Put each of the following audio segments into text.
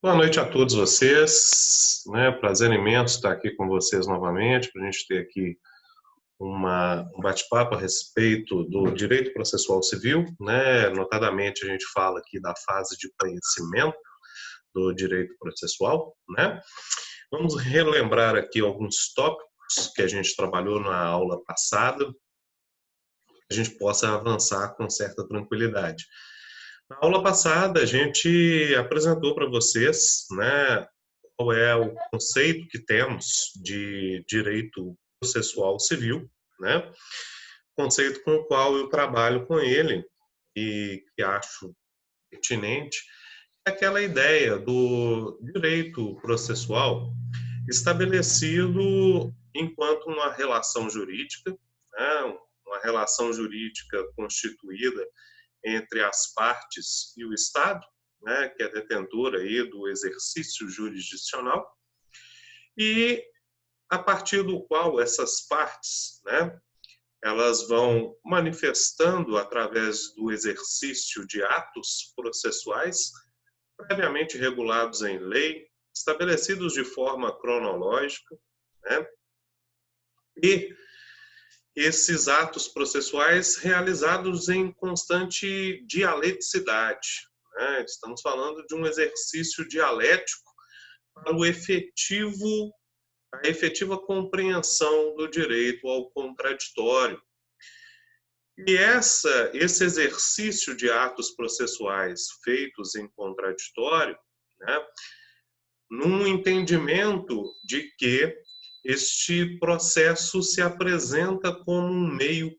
Boa noite a todos vocês, né? Prazer imenso estar aqui com vocês novamente, para a gente ter aqui um bate-papo a respeito do direito processual civil, né? Notadamente, a gente fala aqui da fase de conhecimento do direito processual, né? Vamos relembrar aqui alguns tópicos que a gente trabalhou na aula passada, que a gente possa avançar com certa tranquilidade. Na aula passada, a gente apresentou para vocês, né, qual é o conceito que temos de direito processual civil, né? Conceito com o qual eu trabalho com ele e que acho pertinente é aquela ideia do direito processual estabelecido enquanto uma relação jurídica, né, uma relação jurídica constituída entre as partes e o Estado, né, que é detentor aí do exercício jurisdicional, e a partir do qual essas partes, né, elas vão manifestando através do exercício de atos processuais previamente regulados em lei, estabelecidos de forma cronológica, né, e esses atos processuais realizados em constante dialeticidade, né? Estamos falando de um exercício dialético para a efetiva compreensão do direito ao contraditório. E esse exercício de atos processuais feitos em contraditório, né, num entendimento de que este processo se apresenta como um meio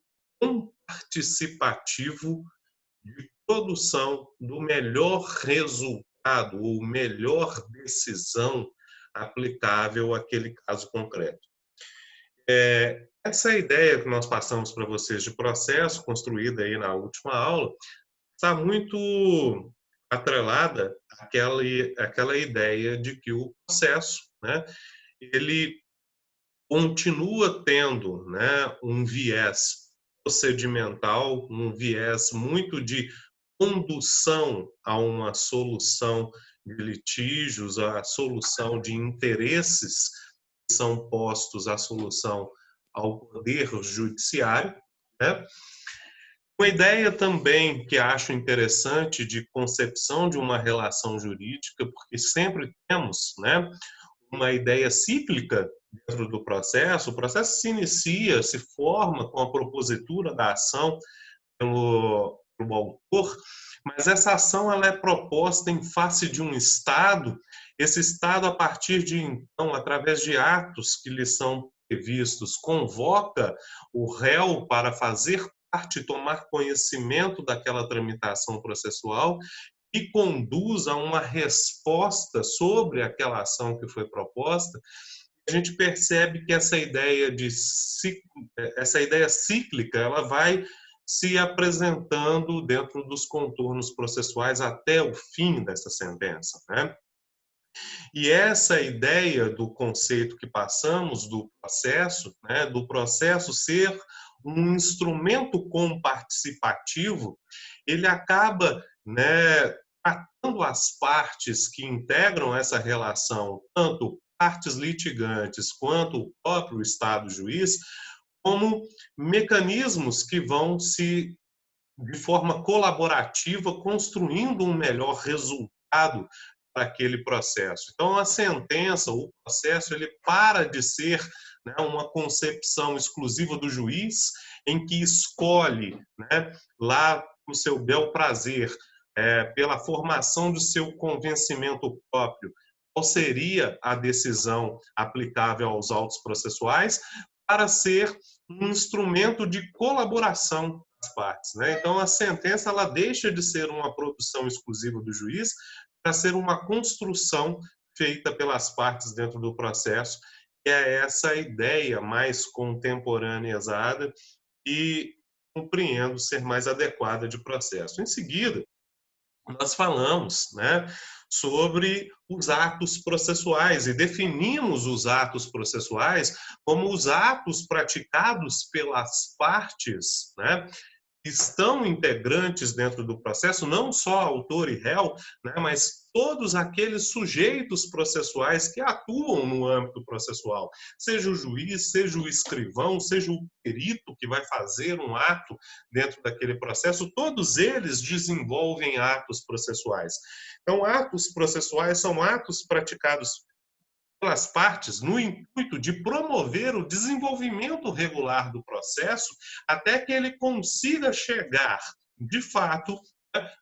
participativo de produção do melhor resultado ou melhor decisão aplicável àquele caso concreto. Essa ideia que nós passamos para vocês de processo, construída aí na última aula, está muito atrelada àquela ideia de que o processo, né, ele continua tendo, né, um viés procedimental, um viés muito de condução a uma solução de litígios, a solução de interesses que são postos à solução ao poder judiciário, né? Uma ideia também que acho interessante de concepção de uma relação jurídica, porque sempre temos, né, uma ideia cíclica dentro do processo. O processo se inicia, se forma com a propositura da ação pelo autor, mas essa ação ela é proposta em face de um Estado. Esse Estado, a partir de então, através de atos que lhe são previstos, convoca o réu para fazer parte, tomar conhecimento daquela tramitação processual e conduz a uma resposta sobre aquela ação que foi proposta. A gente percebe que essa ideia cíclica ela vai se apresentando dentro dos contornos processuais até o fim dessa sentença, né? E essa ideia do conceito que passamos do processo, né, do processo ser um instrumento comparticipativo, ele acaba, né, tratando as partes que integram essa relação, tanto partes litigantes quanto o próprio Estado juiz, como mecanismos que vão se, de forma colaborativa, construindo um melhor resultado para aquele processo. Então, a sentença, o processo, ele para de ser, né, uma concepção exclusiva do juiz, em que escolhe, né, lá o seu bel prazer, pela formação do seu convencimento próprio, qual seria a decisão aplicável aos autos processuais, para ser um instrumento de colaboração das partes, né? Então, a sentença ela deixa de ser uma produção exclusiva do juiz para ser uma construção feita pelas partes dentro do processo, que é essa ideia mais contemporaneizada e compreendo ser mais adequada de processo. Em seguida, nós falamos, né, sobre os atos processuais e definimos os atos processuais como os atos praticados pelas partes, né, estão integrantes dentro do processo, não só autor e réu, né, mas todos aqueles sujeitos processuais que atuam no âmbito processual, seja o juiz, seja o escrivão, seja o perito que vai fazer um ato dentro daquele processo, todos eles desenvolvem atos processuais. Então, atos processuais são atos praticados pelas partes no intuito de promover o desenvolvimento regular do processo até que ele consiga chegar, de fato,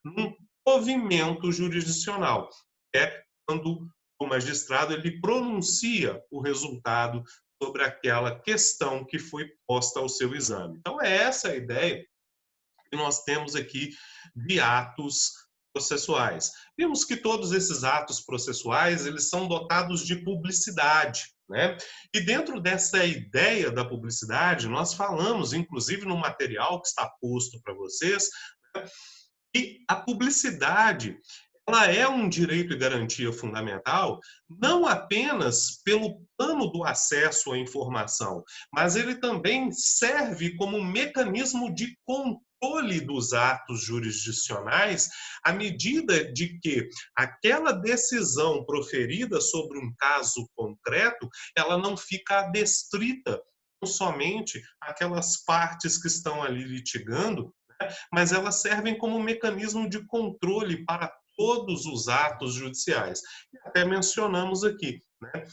num provimento jurisdicional. É quando o magistrado ele pronuncia o resultado sobre aquela questão que foi posta ao seu exame. Então, é essa a ideia que nós temos aqui de atos processuais. Vimos que todos esses atos processuais, eles são dotados de publicidade, né? E dentro dessa ideia da publicidade, nós falamos, inclusive no material que está posto para vocês, né, que a publicidade ela é um direito e garantia fundamental, não apenas pelo plano do acesso à informação, mas ele também serve como um mecanismo de controle dos atos jurisdicionais, à medida de que aquela decisão proferida sobre um caso concreto, ela não fica adstrita somente àquelas partes que estão ali litigando, mas elas servem como um mecanismo de controle para todos os atos judiciais. E até mencionamos aqui, né?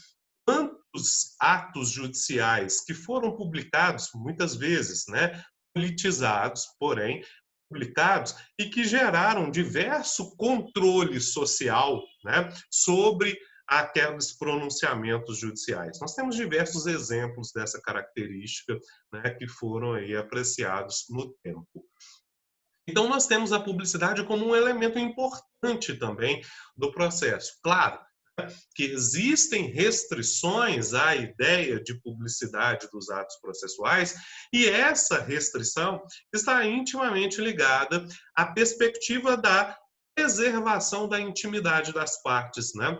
Quantos atos judiciais que foram publicados, muitas vezes, né? Politizados, porém, publicados, e que geraram diverso controle social, né? Sobre aqueles pronunciamentos judiciais. Nós temos diversos exemplos dessa característica, né, que foram aí apreciados no tempo. Então, nós temos a publicidade como um elemento importante também do processo. Claro, que existem restrições à ideia de publicidade dos atos processuais, e essa restrição está intimamente ligada à perspectiva da preservação da intimidade das partes, né?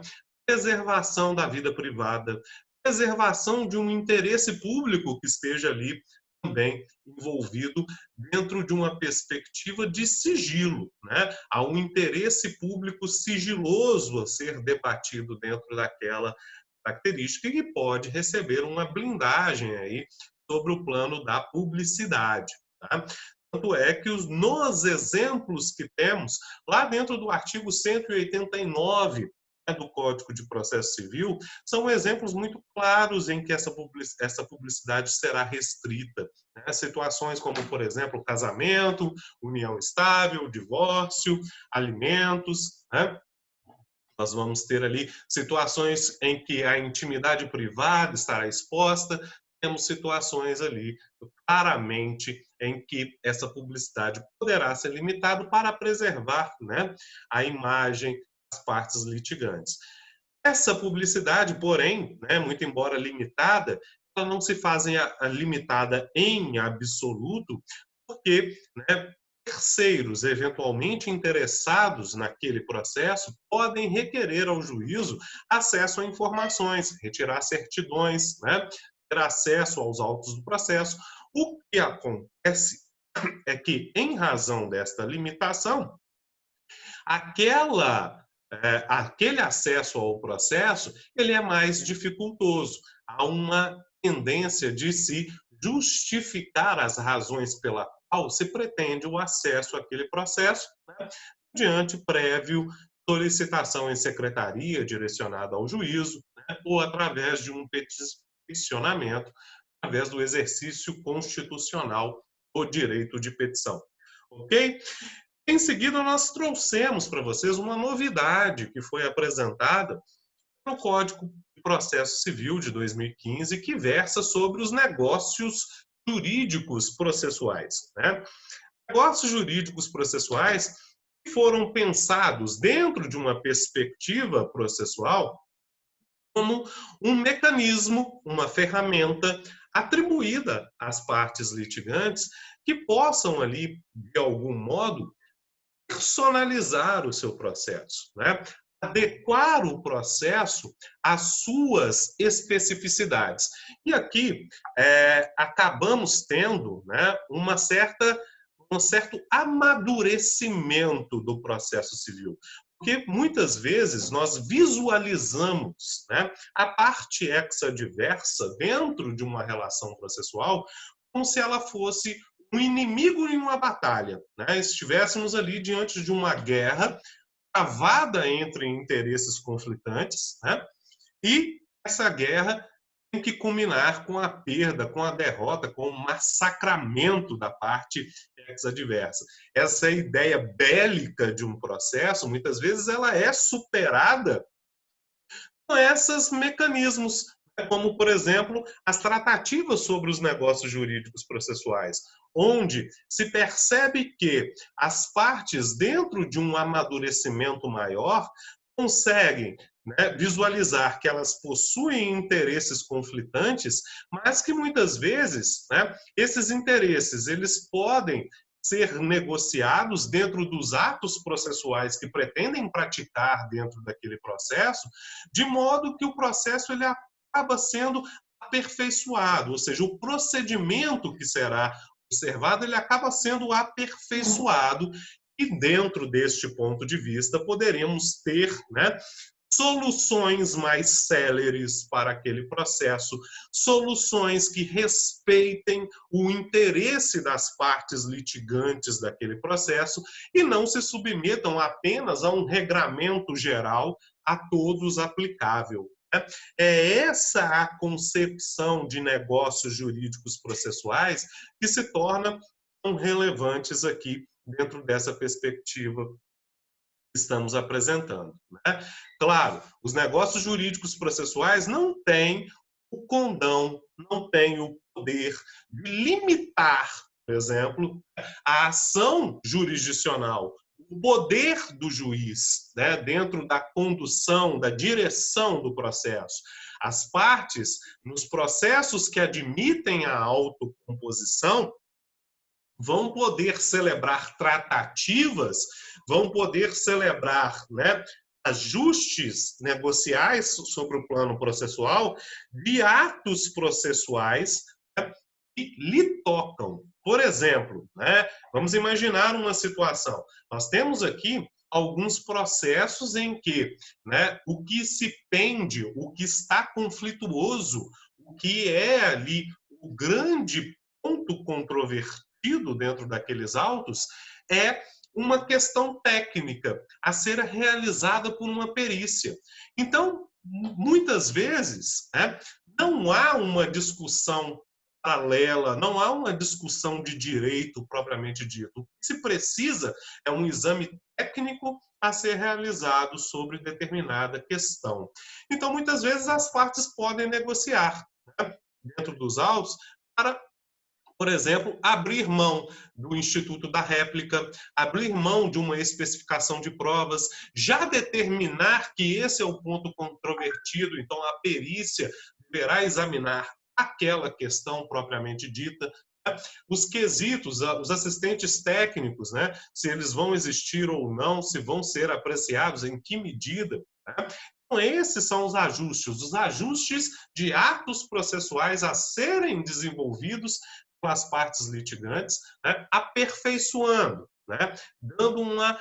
Preservação da vida privada, preservação de um interesse público que esteja ali também envolvido dentro de uma perspectiva de sigilo, né? Há um interesse público sigiloso a ser debatido dentro daquela característica e pode receber uma blindagem aí sobre o plano da publicidade, tá? Tanto é que nos exemplos que temos lá dentro do artigo 189 do Código de Processo Civil, são exemplos muito claros em que essa publicidade será restrita. Né? Situações como, por exemplo, casamento, união estável, divórcio, alimentos. Né? Nós vamos ter ali situações em que a intimidade privada estará exposta, temos situações ali claramente em que essa publicidade poderá ser limitada para preservar, né, a imagem das partes litigantes. Essa publicidade, porém, né, muito embora limitada, ela não se faz limitada em absoluto, porque, né, terceiros eventualmente interessados naquele processo podem requerer ao juízo acesso a informações, retirar certidões, né, ter acesso aos autos do processo. O que acontece é que, em razão desta limitação, aquele acesso ao processo ele é mais dificultoso. Há uma tendência de se justificar as razões pela qual se pretende o acesso àquele processo, né, diante prévio solicitação em secretaria direcionada ao juízo, né, ou através de um peticionamento, através do exercício constitucional do direito de petição. Ok? Em seguida, nós trouxemos para vocês uma novidade que foi apresentada no Código de Processo Civil de 2015, que versa sobre os negócios jurídicos processuais. Né? Negócios jurídicos processuais que foram pensados dentro de uma perspectiva processual como um mecanismo, uma ferramenta atribuída às partes litigantes que possam ali, de algum modo, personalizar o seu processo, né? Adequar o processo às suas especificidades. E aqui acabamos tendo, né, uma certa um certo amadurecimento do processo civil. Porque muitas vezes nós visualizamos, né, a parte exadversa dentro de uma relação processual como se ela fosse um inimigo em uma batalha, né? Estivéssemos ali diante de uma guerra travada entre interesses conflitantes, né? E essa guerra tem que culminar com a perda, com a derrota, com o massacramento da parte ex-adversa. Essa ideia bélica de um processo, muitas vezes, ela é superada com esses mecanismos, como, por exemplo, as tratativas sobre os negócios jurídicos processuais, onde se percebe que as partes, dentro de um amadurecimento maior, conseguem, né, visualizar que elas possuem interesses conflitantes, mas que muitas vezes, né, esses interesses eles podem ser negociados dentro dos atos processuais que pretendem praticar dentro daquele processo, de modo que o processo ele acaba sendo aperfeiçoado, ou seja, o procedimento que será observado ele acaba sendo aperfeiçoado e dentro deste ponto de vista poderemos ter, né, soluções mais céleres para aquele processo, soluções que respeitem o interesse das partes litigantes daquele processo e não se submetam apenas a um regramento geral a todos aplicável. É essa a concepção de negócios jurídicos processuais que se torna tão relevantes aqui dentro dessa perspectiva estamos apresentando, né? Claro, os negócios jurídicos processuais não têm o condão, não têm o poder de limitar, por exemplo, a ação jurisdicional, o poder do juiz, né, dentro da condução, da direção do processo. As partes, nos processos que admitem a autocomposição, vão poder celebrar tratativas, vão poder celebrar, né, ajustes negociais sobre o plano processual de atos processuais, né, que lhe tocam. Por exemplo, né, vamos imaginar uma situação. Nós temos aqui alguns processos em que, né, o que se pende, o que está conflituoso, o que é ali o grande ponto controvertido dentro daqueles autos é uma questão técnica a ser realizada por uma perícia. Então, muitas vezes, né, não há uma discussão paralela, não há uma discussão de direito propriamente dito. O que se precisa é um exame técnico a ser realizado sobre determinada questão. Então, muitas vezes, as partes podem negociar, né, dentro dos autos para, por exemplo, abrir mão do instituto da réplica, abrir mão de uma especificação de provas, já determinar que esse é o ponto controvertido, então a perícia deverá examinar aquela questão propriamente dita. Os quesitos, os assistentes técnicos, né, se eles vão existir ou não, se vão ser apreciados, em que medida. Né? Então, esses são os ajustes de atos processuais a serem desenvolvidos pelas partes litigantes, né, aperfeiçoando, né, dando uma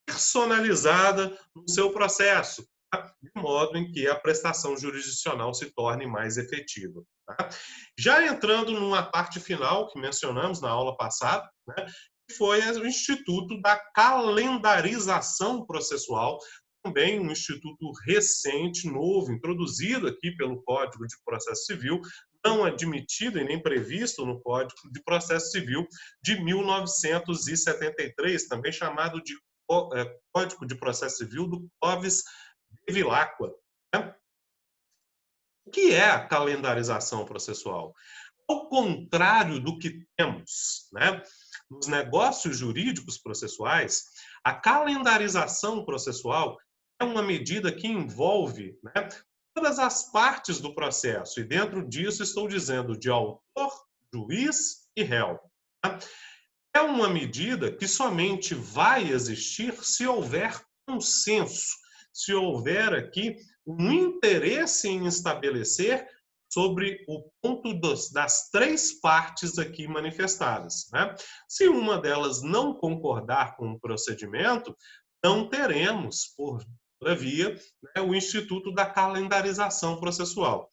personalizada no seu processo, tá? De modo em que a prestação jurisdicional se torne mais efetiva. Tá? Já entrando numa parte final que mencionamos na aula passada, né, que foi o Instituto da Calendarização Processual, também um instituto recente, novo, introduzido aqui pelo Código de Processo Civil, não admitido e nem previsto no Código de Processo Civil de 1973, também chamado de Código de Processo Civil do Clovis Bevilacqua. Né? O que é a calendarização processual? Ao contrário do que temos, né, nos negócios jurídicos processuais, a calendarização processual é uma medida que envolve, né, todas as partes do processo, e dentro disso estou dizendo de autor, juiz e réu. Tá? É uma medida que somente vai existir se houver consenso, se houver aqui um interesse em estabelecer sobre o ponto das três partes aqui manifestadas, né? Se uma delas não concordar com o procedimento, não teremos, por via, né, o Instituto da Calendarização Processual.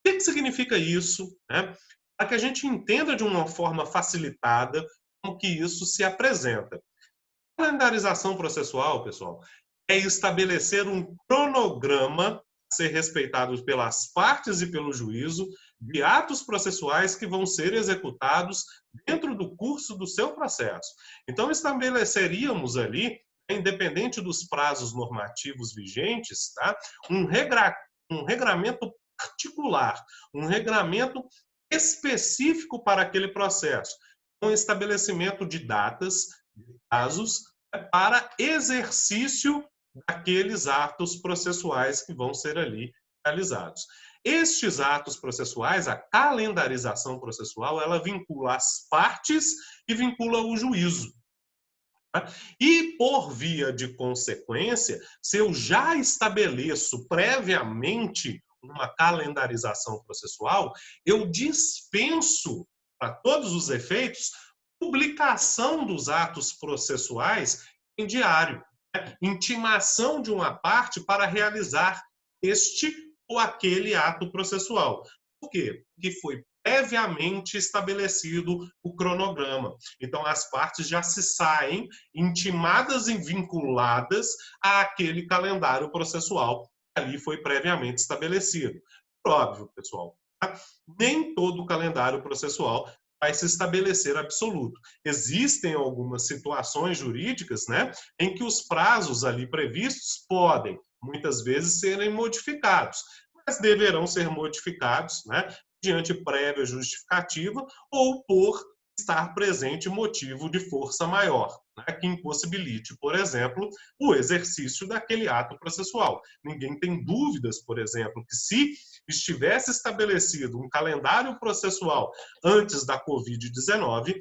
O que significa isso, né? Para que a gente entenda de uma forma facilitada como que isso se apresenta. A calendarização processual, pessoal, é estabelecer um cronograma a ser respeitado pelas partes e pelo juízo de atos processuais que vão ser executados dentro do curso do seu processo. Então, estabeleceríamos ali, independente dos prazos normativos vigentes, tá? um regramento particular, um regramento específico para aquele processo, com estabelecimento de datas, de prazos, para exercício daqueles atos processuais que vão ser ali realizados. Estes atos processuais, a calendarização processual, ela vincula as partes e vincula o juízo. E, por via de consequência, se eu já estabeleço previamente uma calendarização processual, eu dispenso, para todos os efeitos, publicação dos atos processuais em diário, né? Intimação de uma parte para realizar este ou aquele ato processual. Por quê? Porque foi previamente estabelecido o cronograma. Então, as partes já se saem intimadas e vinculadas àquele calendário processual que ali foi previamente estabelecido. Óbvio, pessoal, tá? Nem todo calendário processual vai se estabelecer absoluto. Existem algumas situações jurídicas, né, em que os prazos ali previstos podem, muitas vezes, serem modificados, mas deverão ser modificados, né, diante prévia justificativa ou por estar presente motivo de força maior, né, que impossibilite, por exemplo, o exercício daquele ato processual. Ninguém tem dúvidas, por exemplo, que se estivesse estabelecido um calendário processual antes da Covid-19,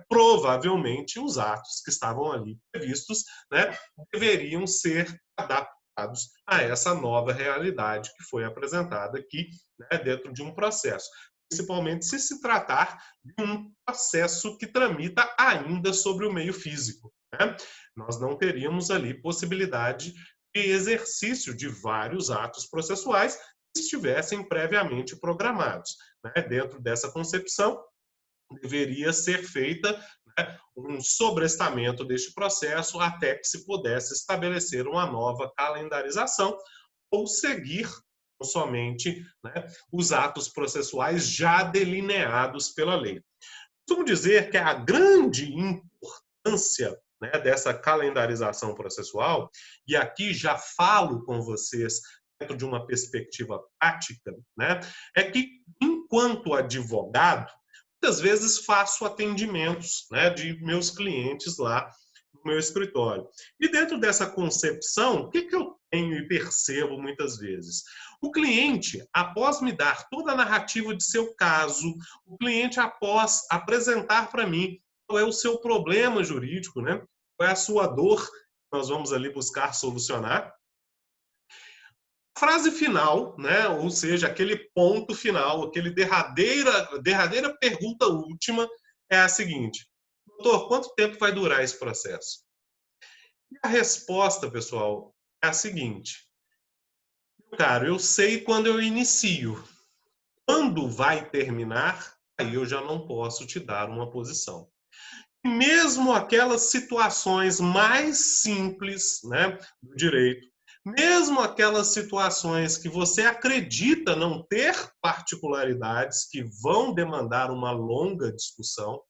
provavelmente os atos que estavam ali previstos, né, deveriam ser adaptados a essa nova realidade que foi apresentada aqui, né, dentro de um processo. Principalmente se tratar de um processo que tramita ainda sobre o meio físico, né? Nós não teríamos ali possibilidade de exercício de vários atos processuais que estivessem previamente programados, né? Dentro dessa concepção, deveria ser feita, né, um sobrestamento deste processo até que se pudesse estabelecer uma nova calendarização ou seguir somente, né, os atos processuais já delineados pela lei. Costumo dizer que a grande importância, né, dessa calendarização processual, e aqui já falo com vocês dentro de uma perspectiva prática, né, é que, enquanto advogado, muitas vezes faço atendimentos, né, de meus clientes lá no meu escritório. E dentro dessa concepção, o que eu tenho e percebo muitas vezes? O cliente, após me dar toda a narrativa de seu caso, o cliente, após apresentar para mim qual é o seu problema jurídico, né? Qual é a sua dor, nós vamos ali buscar solucionar. A frase final, né? Ou seja, aquele ponto final, aquele derradeira pergunta última é a seguinte: doutor, quanto tempo vai durar esse processo? E a resposta, pessoal, é a seguinte: cara, eu sei quando eu inicio. Quando vai terminar, aí eu já não posso te dar uma posição. Mesmo aquelas situações mais simples, né, do direito, mesmo aquelas situações que você acredita não ter particularidades que vão demandar uma longa discussão,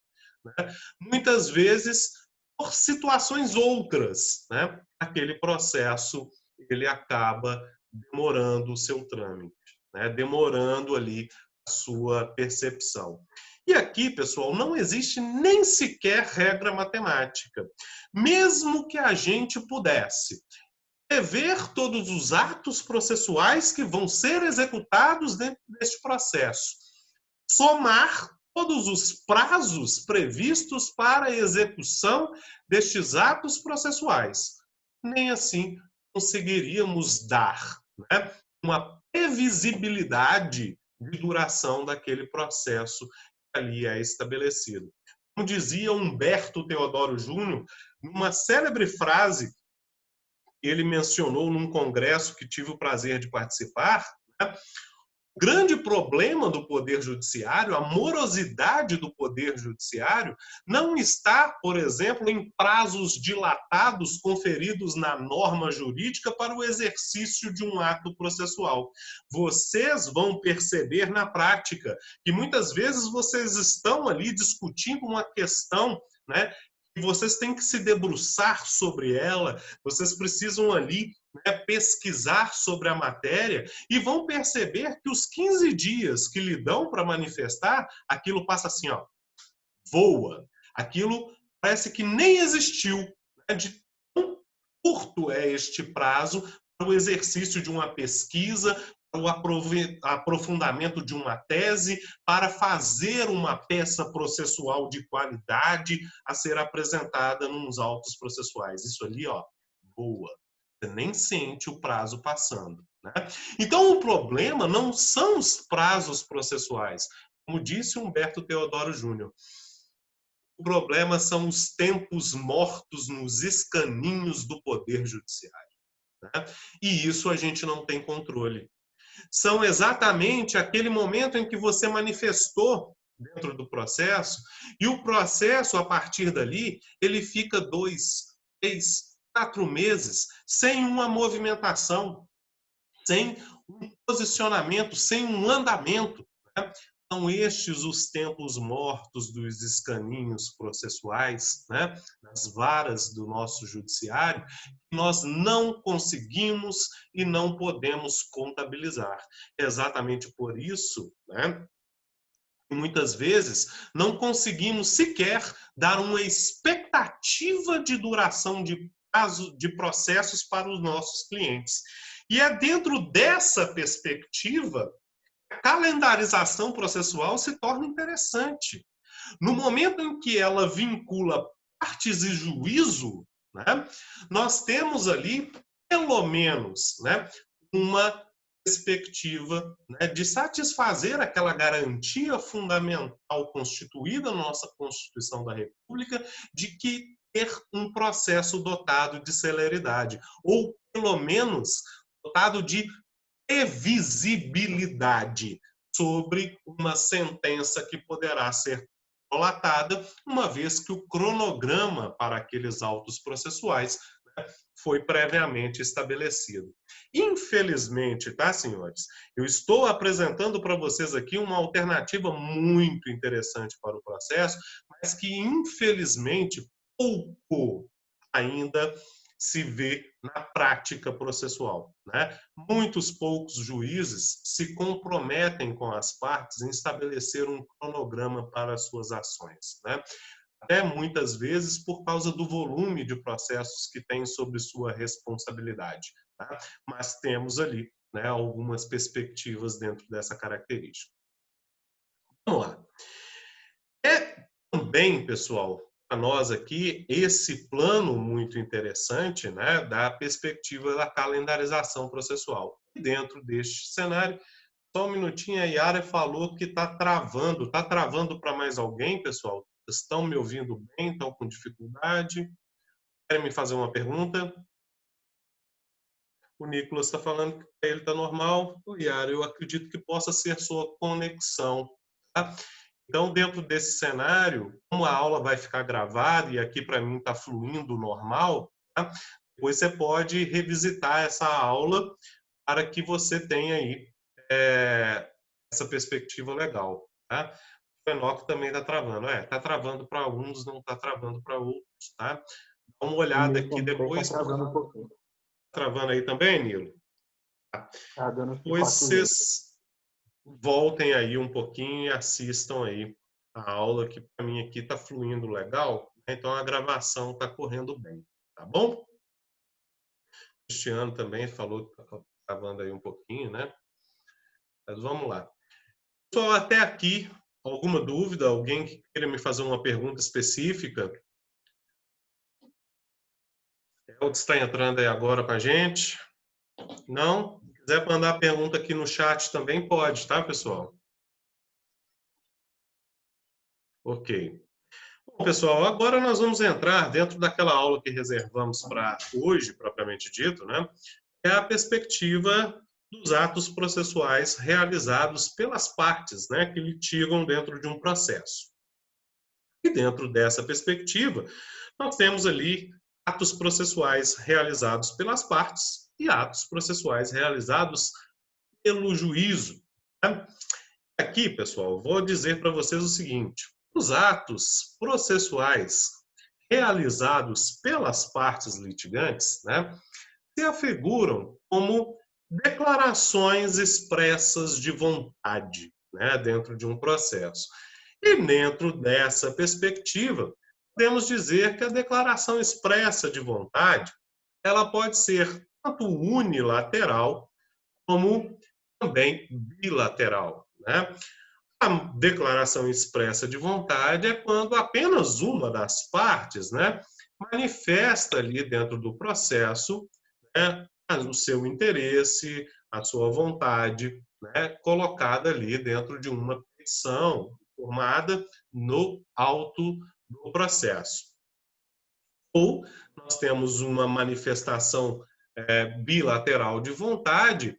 né, muitas vezes por situações outras, né, aquele processo ele acaba demorando o seu trâmite, né, demorando ali a sua percepção. E aqui, pessoal, não existe nem sequer regra matemática. Mesmo que a gente pudesse prever todos os atos processuais que vão ser executados dentro deste processo, somar todos os prazos previstos para a execução destes atos processuais, nem assim conseguiríamos dar, né, uma previsibilidade de duração daquele processo que ali é estabelecido. Como dizia Humberto Teodoro Júnior, numa célebre frase que ele mencionou num congresso que tive o prazer de participar, né? O grande problema do Poder Judiciário, a morosidade do Poder Judiciário, não está, por exemplo, em prazos dilatados conferidos na norma jurídica para o exercício de um ato processual. Vocês vão perceber na prática que muitas vezes vocês estão ali discutindo uma questão, né? E vocês têm que se debruçar sobre ela, vocês precisam ali, né, pesquisar sobre a matéria e vão perceber que os 15 dias que lhe dão para manifestar, aquilo passa assim, ó, voa. Aquilo parece que nem existiu, né, de tão curto é este prazo para o exercício de uma pesquisa, para o aprofundamento de uma tese, para fazer uma peça processual de qualidade a ser apresentada nos autos processuais. Isso ali, ó, voa. Você nem sente o prazo passando, né? Então, o problema não são os prazos processuais, como disse Humberto Teodoro Júnior. O problema são os tempos mortos nos escaninhos do Poder Judiciário, né? E isso a gente não tem controle. São exatamente aquele momento em que você manifestou dentro do processo, e o processo, a partir dali, ele fica 2, 3, 4 meses sem uma movimentação, sem um posicionamento, sem um andamento, né? São estes os tempos mortos dos escaninhos processuais, né? Das varas do nosso judiciário, que nós não conseguimos e não podemos contabilizar. É exatamente por isso, né, que muitas vezes não conseguimos sequer dar uma expectativa de duração de prazo de processos para os nossos clientes. E é dentro dessa perspectiva a calendarização processual se torna interessante. No momento em que ela vincula partes e juízo, né, nós temos ali, pelo menos, né, uma perspectiva, né, de satisfazer aquela garantia fundamental constituída na nossa Constituição da República de que ter um processo dotado de celeridade, ou pelo menos dotado de previsibilidade sobre uma sentença que poderá ser prolatada, uma vez que o cronograma para aqueles autos processuais, né, foi previamente estabelecido. Infelizmente, tá, senhores? Eu estou apresentando para vocês aqui uma alternativa muito interessante para o processo, mas que, infelizmente, pouco ainda se vê na prática processual, né? Muitos poucos juízes se comprometem com as partes em estabelecer um cronograma para as suas ações, né? Até muitas vezes por causa do volume de processos que tem sobre sua responsabilidade, tá? Mas temos ali, né, algumas perspectivas dentro dessa característica. Vamos lá. É também, pessoal, para nós aqui, esse plano muito interessante, né, da perspectiva da calendarização processual. E dentro deste cenário, só um minutinho, a Yara falou que está travando. Está travando para mais alguém, pessoal? Estão me ouvindo bem? Estão com dificuldade? Querem me fazer uma pergunta? O Nicolas está falando que para ele está normal. O Yara, eu acredito que possa ser sua conexão, tá? Então, dentro desse cenário, como a aula vai ficar gravada e aqui para mim está fluindo normal, tá? Depois você pode revisitar essa aula para que você tenha aí essa perspectiva legal, tá? O Enoque também está travando. Está travando para alguns, não está travando para outros, tá? Dá uma olhada aqui depois. Está travando um pouquinho. Travando aí também, Nilo? Está dando Depois vocês voltem aí um pouquinho e assistam aí a aula, que para mim aqui está fluindo legal, né? Então a gravação está correndo bem, tá bom? O Cristiano também falou que está gravando aí um pouquinho, né? Mas vamos lá. Pessoal, até aqui, alguma dúvida? Alguém que queira me fazer uma pergunta específica? Elton está entrando aí agora com a gente? Não? quiser mandar pergunta aqui no chat também pode, tá, pessoal? Ok. Bom, pessoal, agora nós vamos entrar dentro daquela aula que reservamos para hoje, propriamente dito, né? É a perspectiva dos atos processuais realizados pelas partes, né, que litigam dentro de um processo. E dentro dessa perspectiva, nós temos ali atos processuais realizados pelas partes e atos processuais realizados pelo juízo, né? Aqui, pessoal, vou dizer para vocês o seguinte: os atos processuais realizados pelas partes litigantes, né, se afiguram como declarações expressas de vontade, né, dentro de um processo. E dentro dessa perspectiva, podemos dizer que a declaração expressa de vontade, ela pode ser tanto unilateral como também bilateral, né? A declaração expressa de vontade é quando apenas uma das partes, né, manifesta ali dentro do processo, né, o seu interesse, a sua vontade, né, colocada ali dentro de uma petição formada no auto do processo. Ou nós temos uma manifestação bilateral de vontade,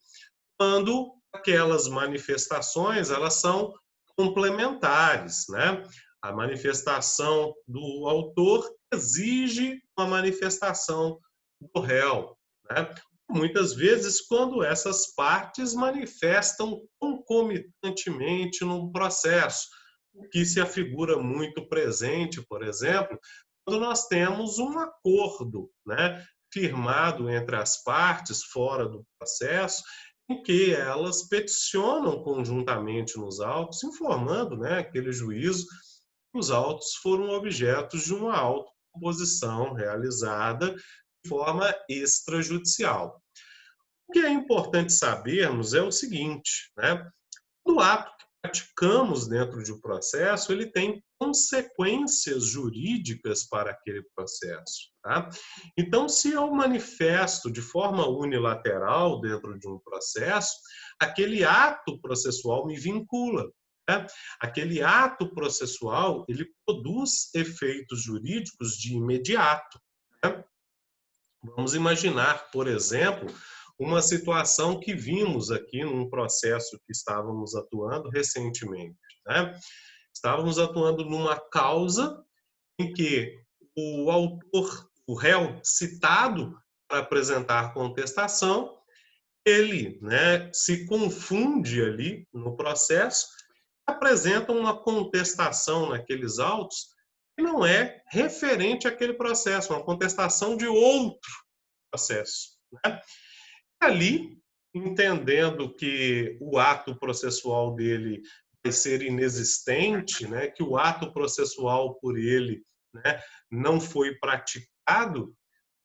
quando aquelas manifestações elas são complementares, né? A manifestação do autor exige uma manifestação do réu, né? Muitas vezes, quando essas partes manifestam concomitantemente num processo, o que se afigura muito presente, por exemplo, quando nós temos um acordo, né, firmado entre as partes fora do processo, em que elas peticionam conjuntamente nos autos, informando, né, aquele juízo que os autos foram objetos de uma autocomposição realizada de forma extrajudicial. O que é importante sabermos é o seguinte, né? O ato que praticamos dentro de um processo, ele tem consequências jurídicas para aquele processo, tá? Então, se eu manifesto de forma unilateral dentro de um processo, aquele ato processual me vincula, né? Aquele ato processual, ele produz efeitos jurídicos de imediato, né? Vamos imaginar, por exemplo, uma situação que vimos aqui num processo que estávamos atuando recentemente, né? Estávamos atuando numa causa em que o autor, o réu citado para apresentar contestação, ele, né, se confunde ali no processo, apresenta uma contestação naqueles autos que não é referente àquele processo, uma contestação de outro processo, né? Ali, entendendo que o ato processual dele vai ser inexistente, né, que o ato processual por ele, né, não foi praticado,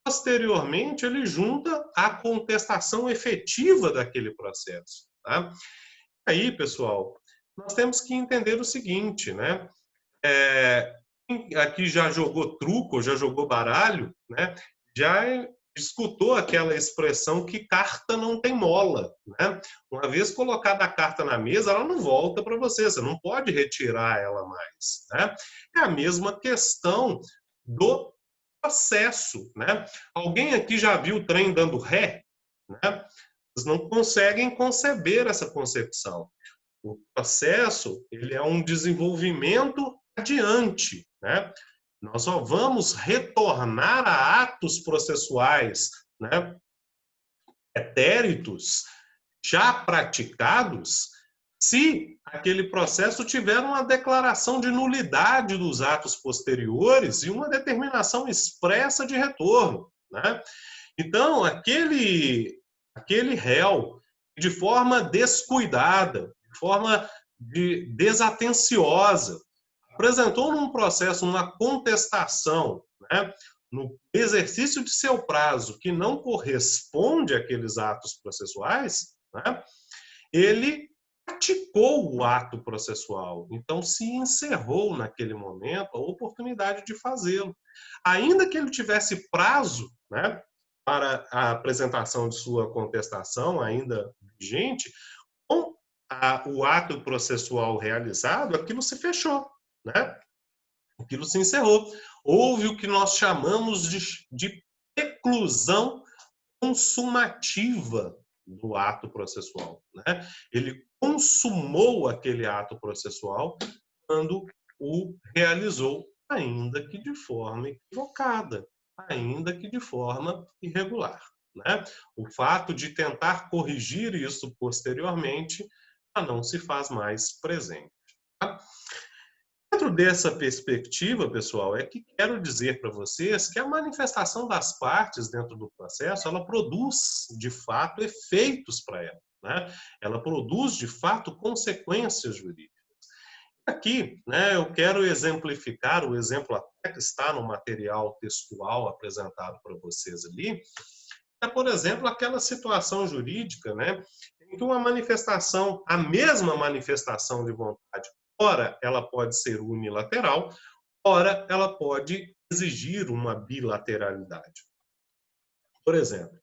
posteriormente ele junta a contestação efetiva daquele processo, tá? Aí, pessoal, nós temos que entender o seguinte, né? Quem aqui já jogou truco, já jogou baralho, né? Já escutou aquela expressão que carta não tem mola, né? Uma vez colocada a carta na mesa, ela não volta para você, você não pode retirar ela mais, né? É a mesma questão do processo, né? Alguém aqui já viu o trem dando ré, né? Eles não conseguem conceber essa concepção. O processo, ele é um desenvolvimento adiante, né? Nós só vamos retornar a atos processuais, né, etéritos, já praticados, se aquele processo tiver uma declaração de nulidade dos atos posteriores e uma determinação expressa de retorno, né? Então, aquele réu, de forma descuidada, de forma desatenciosa, apresentou num processo uma contestação, né, no exercício de seu prazo que não corresponde àqueles atos processuais, né, ele praticou o ato processual. Então, se encerrou naquele momento a oportunidade de fazê-lo. Ainda que ele tivesse prazo, né, para a apresentação de sua contestação ainda vigente, com o ato processual realizado, aquilo se fechou, né? Aquilo se encerrou. Houve o que nós chamamos de preclusão consumativa do ato processual, né? Ele consumou aquele ato processual quando o realizou, ainda que de forma equivocada, ainda que de forma irregular, né? O fato de tentar corrigir isso posteriormente já não se faz mais presente. Tá? Dentro dessa perspectiva, pessoal, é que quero dizer para vocês que a manifestação das partes dentro do processo, ela produz, de fato, efeitos para ela, né? Ela produz, de fato, consequências jurídicas. Aqui, né, eu quero exemplificar, o exemplo até que está no material textual apresentado para vocês ali, é, por exemplo, aquela situação jurídica, né, em que uma manifestação, a mesma manifestação de vontade, ora ela pode ser unilateral, ora ela pode exigir uma bilateralidade. Por exemplo,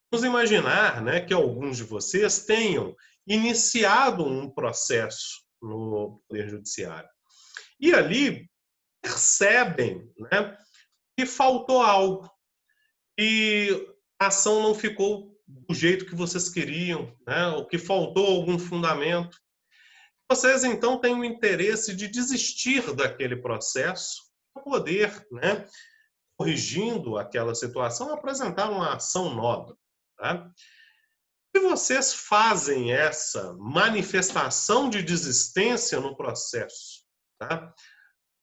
vamos imaginar, né, que alguns de vocês tenham iniciado um processo no Poder Judiciário e ali percebem, né, que faltou algo e a ação não ficou do jeito que vocês queriam, né, ou que faltou algum fundamento. Vocês, então, têm o interesse de desistir daquele processo para poder, né, corrigindo aquela situação, apresentar uma ação nova. Tá? Se vocês fazem essa manifestação de desistência no processo, tá?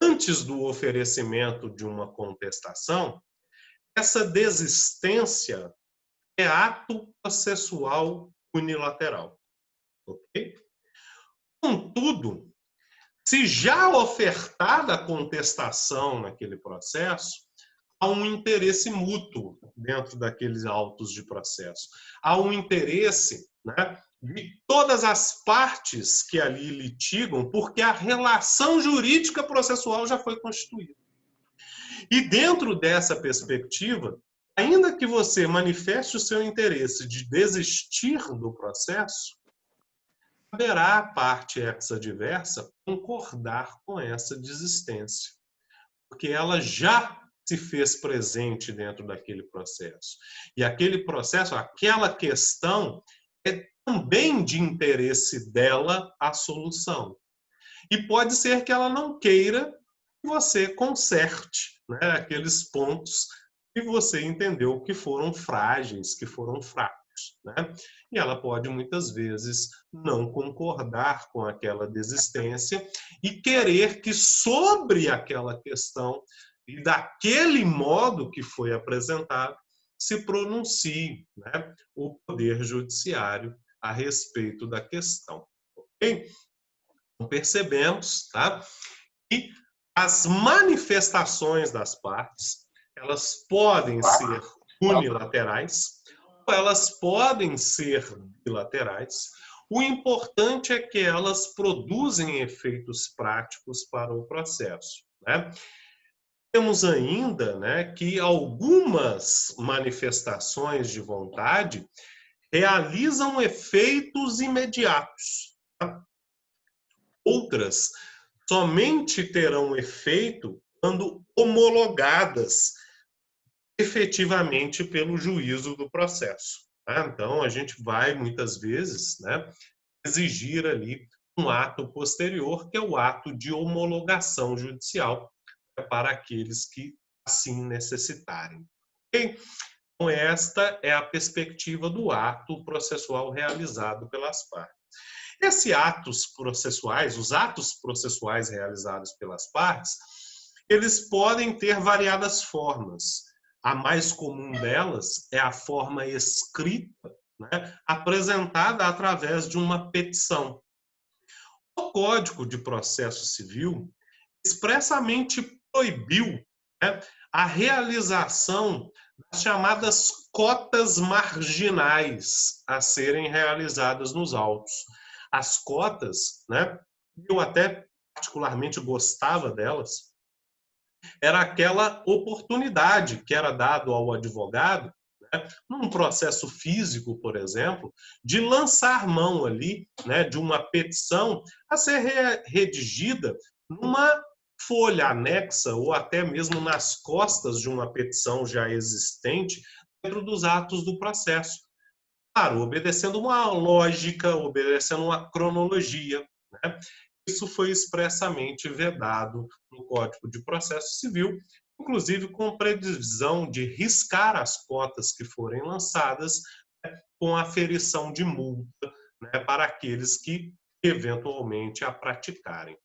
Antes do oferecimento de uma contestação, essa desistência é ato processual unilateral. Ok? Contudo, se já ofertada a contestação naquele processo, há um interesse mútuo dentro daqueles autos de processo. Há um interesse, né, de todas as partes que ali litigam, porque a relação jurídica processual já foi constituída. E dentro dessa perspectiva, ainda que você manifeste o seu interesse de desistir do processo, caberá à parte ex-adversa concordar com essa desistência, porque ela já se fez presente dentro daquele processo. E aquele processo, aquela questão, é também de interesse dela a solução. E pode ser que ela não queira que você conserte, né, aqueles pontos que você entendeu que foram frágeis, que foram fracos. Né? E ela pode, muitas vezes, não concordar com aquela desistência e querer que, sobre aquela questão, e daquele modo que foi apresentado, se pronuncie, né, o Poder Judiciário a respeito da questão. Ok? Então, percebemos, tá, que as manifestações das partes, elas podem ser unilaterais, ou elas podem ser bilaterais. O importante é que elas produzem efeitos práticos para o processo, né? Temos ainda, né, que algumas manifestações de vontade realizam efeitos imediatos. Tá? Outras somente terão efeito quando homologadas efetivamente pelo juízo do processo. Tá? Então, a gente vai, muitas vezes, né, exigir ali um ato posterior, que é o ato de homologação judicial, para aqueles que assim necessitarem. Okay? Então, esta é a perspectiva do ato processual realizado pelas partes. Esses atos processuais, os atos processuais realizados pelas partes, eles podem ter variadas formas. A mais comum delas é a forma escrita, né, apresentada através de uma petição. O Código de Processo Civil expressamente proibiu, né, a realização das chamadas cotas marginais a serem realizadas nos autos. As cotas, né, eu até particularmente gostava delas, era aquela oportunidade que era dado ao advogado, num processo físico, por exemplo, de lançar mão ali, né, de uma petição a ser redigida numa folha anexa ou até mesmo nas costas de uma petição já existente dentro dos atos do processo. Claro, obedecendo uma lógica, obedecendo uma cronologia, né? Isso foi expressamente vedado no Código de Processo Civil, inclusive com previsão de riscar as cotas que forem lançadas, né, com aferição de multa, né, para aqueles que eventualmente a praticarem.